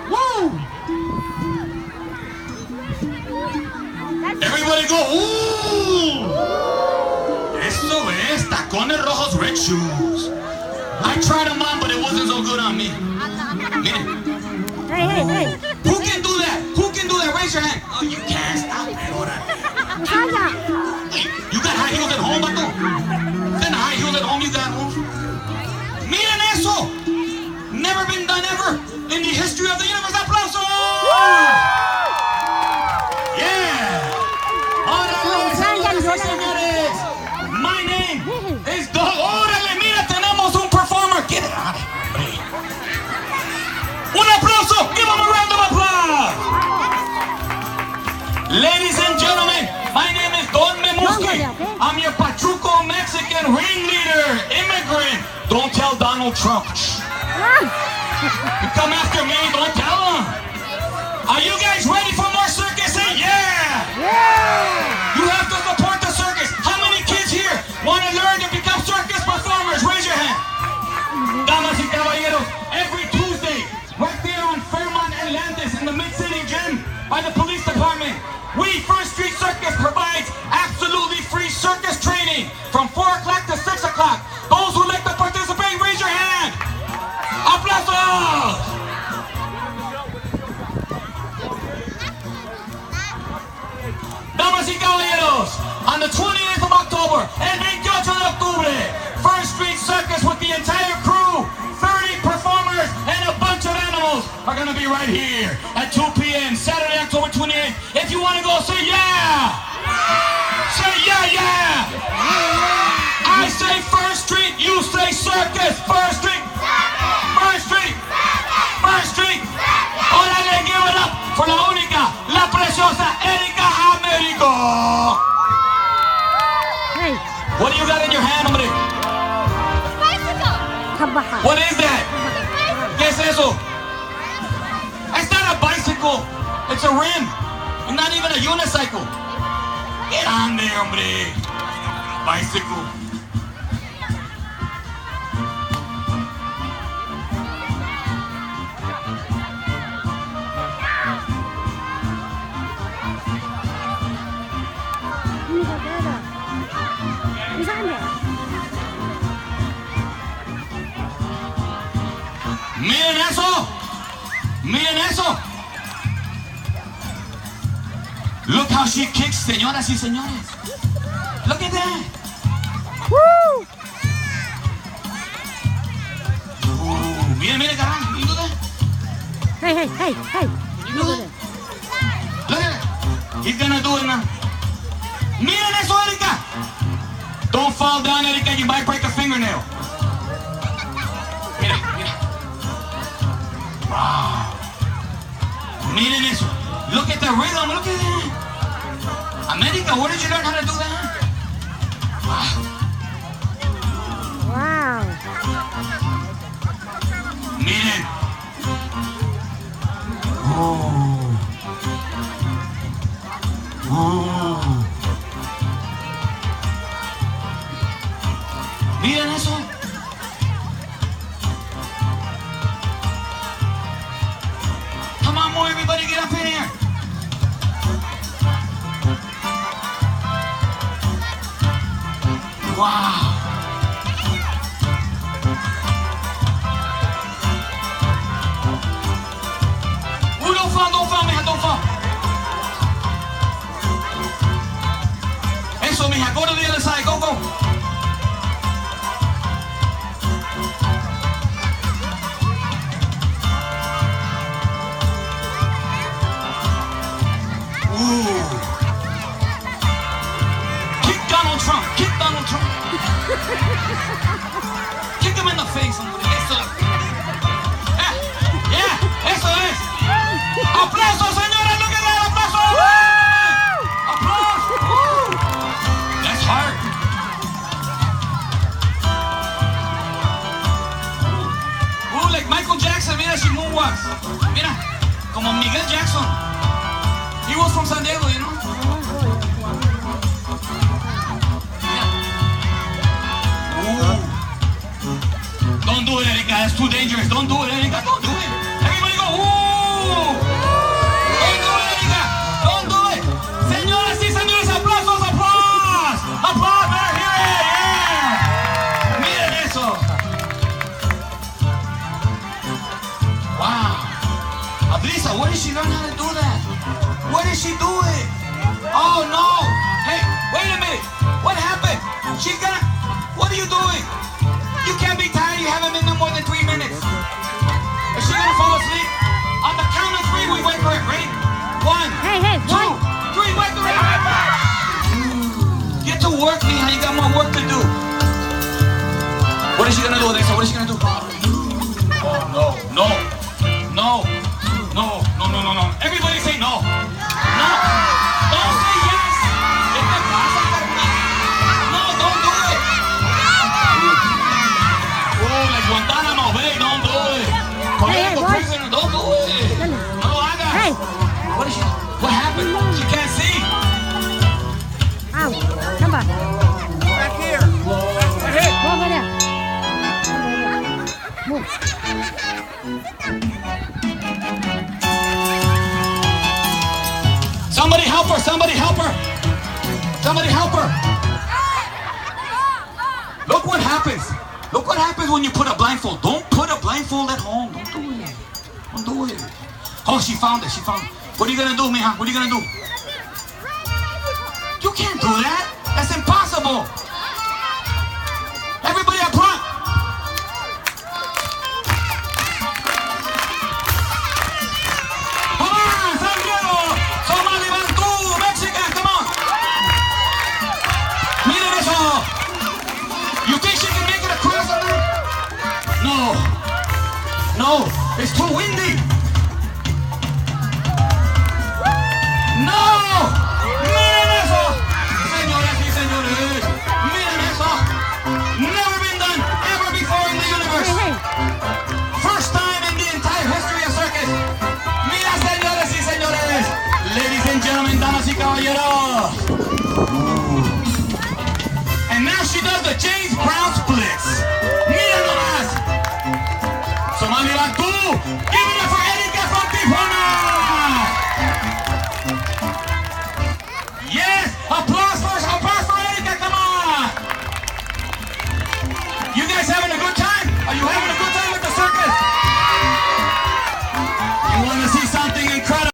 Woo! Everybody go, ooh! Eso es, tacones rojos, red shoes. I tried them on, but it wasn't so good on me. Miren. Hey. Who can do that? Who can do that? Raise your hand. Oh, you can't stop it. You got high heels at home, Bato? Then high heels at home you got home. Miren eso! Never been done ever in the history of the universe. ¡Aplausos! Yeah! ¡Órale, señoras y señores! My name is Doug. ¡Órale, mira, tenemos un performer! Get it out of here. Un aplauso! Give him a round of applause! Ladies and gentlemen, my name is Don Memuski. I'm your Pachuco Mexican ringleader, immigrant. Don't tell Donald Trump. You come after me, don't tell him. Are you guys ready for more circus? Say yeah! You have to support the circus. How many kids here want to learn to become circus performers? Raise your hand. Damas y caballeros, every Tuesday, right there on Fairmont and Landis in the Mid-City Gym by the police department, we, First Street Circus, provides absolutely free circus training from 4 o'clock to 6 o'clock. Those who like to participate, raise your hand. ¡Aplausos! Damas y caballeros, on the 28th of October, el 28 de octubre, First Street Circus with the entire crew, 30 performers, and a bunch of animals are going to be right here at 2 p.m. Saturday, October 28th. If you want to go, say yeah! Say yeah! I say First Street, you say circus. First Street! First Street! First Street! Órale, give it up for la única, la preciosa Erika Amerigo! Hey. What do you got in your hand, hombre? What is that? ¿Qué es eso? It's not a bicycle. It's a rim. It's not even a unicycle. Get on there, hombre. Bicycle. Miren eso. Miren eso. Look how she kicks, señoras y señores. Look at that. Woo! Mire, carnal. You do that? Hey. You do that? Look at it. He's gonna do it now. Miren eso, Erika. Don't fall down, Erika. You might break a fingernail. Mira. Wow. Miren eso. Look at the rhythm. Look at that. America, where did you learn how to do that? Wow. Miren. Oh. Miren eso. Come on, more everybody, get up in here. Wow. Ooh, don't fall, mija, don't fall. Eso, mija, go to the other side, go. Ooh. Kick Donald Trump. Kick him in the face, hombre. Eso. Yeah, eso es. ¡Aplausos, señores! ¡Look at that! ¡Aplausos! ¡Aplausos! That's hard. Like Michael Jackson, mira, she moonwalks. Mira, como Miguel Jackson. He was from San Diego, you know? Don't do it, Erika. That's too dangerous. Don't do it, Erika. Don't do it. Everybody go, ooh. Don't do it, Erika. Don't do it. Señoras y señores, aplausos, aplausos. Applause, better hear it. Yeah. Miren eso. Wow. Adrisa, where did she learn how to do that? Where did she do it? Oh, no. Hey, wait a minute. What happened? She got... What are you doing? You can't be tired. You haven't been there more than 3 minutes. Is she gonna fall asleep? On the count of 3, we wake her up. Ready? 1, Hey, 2, 3, wake her up. Get to work, Mija. You got more work to do. What is she gonna do, Odessa? What is she gonna do? Oh, no. Everybody say no. No. Don't say yes. ¿Qué te pasa, Carmen? No, don't do it. Oh, like Guantanamo Bay, don't do it. Political boy. prisoner, don't do it. No lo hagas. Hey. What happened? She can't see. Ow. Come on. Back here. Right here. Go over there. Move. Somebody help her. Somebody help her. Somebody help her. Look what happens. Look what happens when you put a blindfold. Don't put a blindfold at home. Don't do it. Don't do it. Oh, she found it. She found it. What are you gonna do, Mija? What are you gonna do? You can't do that. That's impossible. Everybody up front. Come on, San Diego. Somali Bantu, Mexican, come on. Miren eso. You think she can make it across on that? No, it's too windy. No!